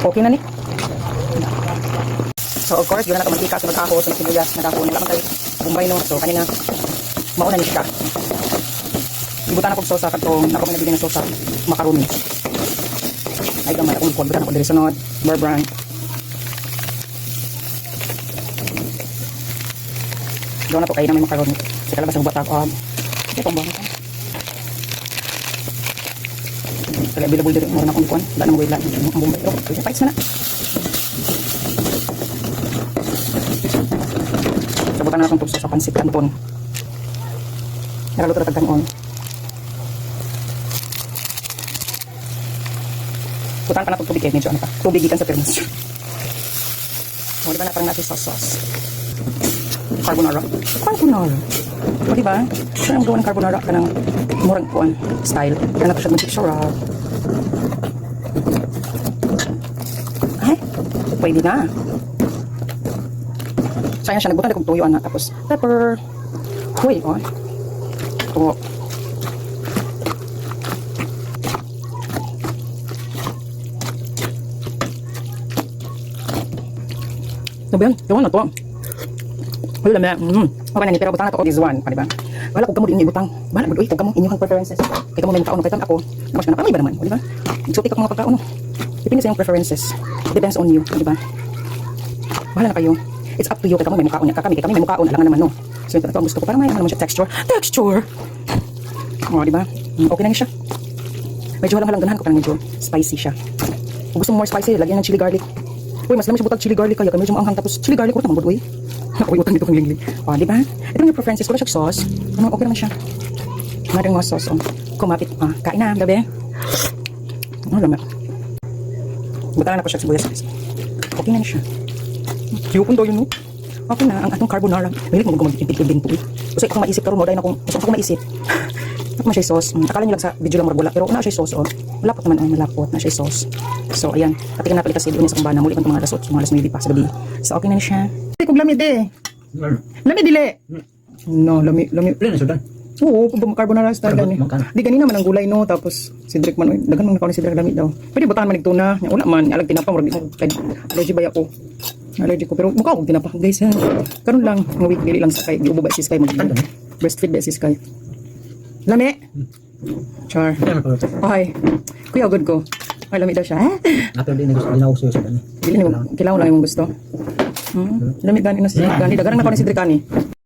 Okay na ni. So of course, gila na mantika sa magkahos ng sibuyas na dako wala man kay bumbay no. So kanina mauna ni siya. Ibutan ako sosa katong nako man nabigyan ng sosa macaroni. Ay gamay akong butan ako diri sunod, beurre brine. Doon na po kayo na may macaroni. Sa kalabas ng bubat ako. Ito pong buhat. Kaya available dito mo na akong kuwan. Wala na mawala ang bumbay. Pero pwede fights na na. Sabutan na akong tubso sa pansit kanton. Nakaluto na tagkanon. Putan pa na itong tubig eh. Medyo ano pa. Tubig ikan sa termos. O, di ba na parang natin sauce. Carbonara. Carbonara. O, diba? Sure, ang gawa ng carbonara ka ng murang kuwan style. Kaya na ito siya mag-picture. Ay, pwede na. Sayang siya, nagbutan na kong tuyo na. Tapos, pepper. Uy, o. Ito. Ito ba yan? Gawa na ito. Wala na. Okay na ni, pero butang na ito. This one. Diba? Wala kung gamod inyong ibutang. Wala kung kung gamod inyong preferences. Kaya mo may mukhaon. Kaya ako. Namas ka na. Pamay ba naman? Diba? Exotic ako mga pagkaon. Depende sa iyong preferences. Depends on you. Diba? Wala na kayo. It's up to you. Kaya mo may mukhaon niya. Kami may mukhaon. Alangan naman no. So ito ang gusto ko. Parang may naman siya texture. Texture! O, diba? Okay na niya siya. Medyo walang halangganan ko. Parang medyo spicy siya. Kung gusto mo more spicy, lagyan ng chili garlic. Uy, mas lamang siya butag chili garlic kaya medyo maanghang. Tapos chili garlic ko tamang uy. Uy, utang dito kong lingling. O, diba? Ito yung preferences ko. Wala siya sauce. Ano, okay naman siya. Maring mga sauce. Kumapit. Kain na, gabi. Ano naman? Butangan na ko siya sibuyas. Okay na siya. Yukon daw yun, no? Okay na, ang atong carbonara. Mahilig mo mag-ipid-ipid po. Kasi kung maisip karon mo, dahil akong maisip. Ako man siya sauce. Akala nyo lang sa video lang maragula. Pero na siya sauce, oh. Malapot naman, malapot na siya sauce. So, ayan. Patikin na pala kasi doon sa kumbana. Muli kong mga lasot. Mga lasot pa sa gabi. So, okay na siya. Kung lamid eh. Lamid dili. No, lamid. Pila na sudan. Oo, carbonara style gani. Di ganina man ang gulay no, tapos si Drake man, dagan man nakaon si Drake lamid daw. Pwede butahan man igtuna, nya wala man, alag tinapa murag mo kay allergy ba ako. Allergy ko pero mukha ko tinapa guys ha. Karon lang ng week dili lang sa kay giubo ba si Sky mag breastfeed ba si Sky. Lami. Char. Ay. Kuya good ko. Ay lamid daw siya. Ato din gusto dinauso sa kanya. Dili ni kailangan lang yung gusto. Lamid gani na si Drake gani, dagan na ko ni si Drake gani.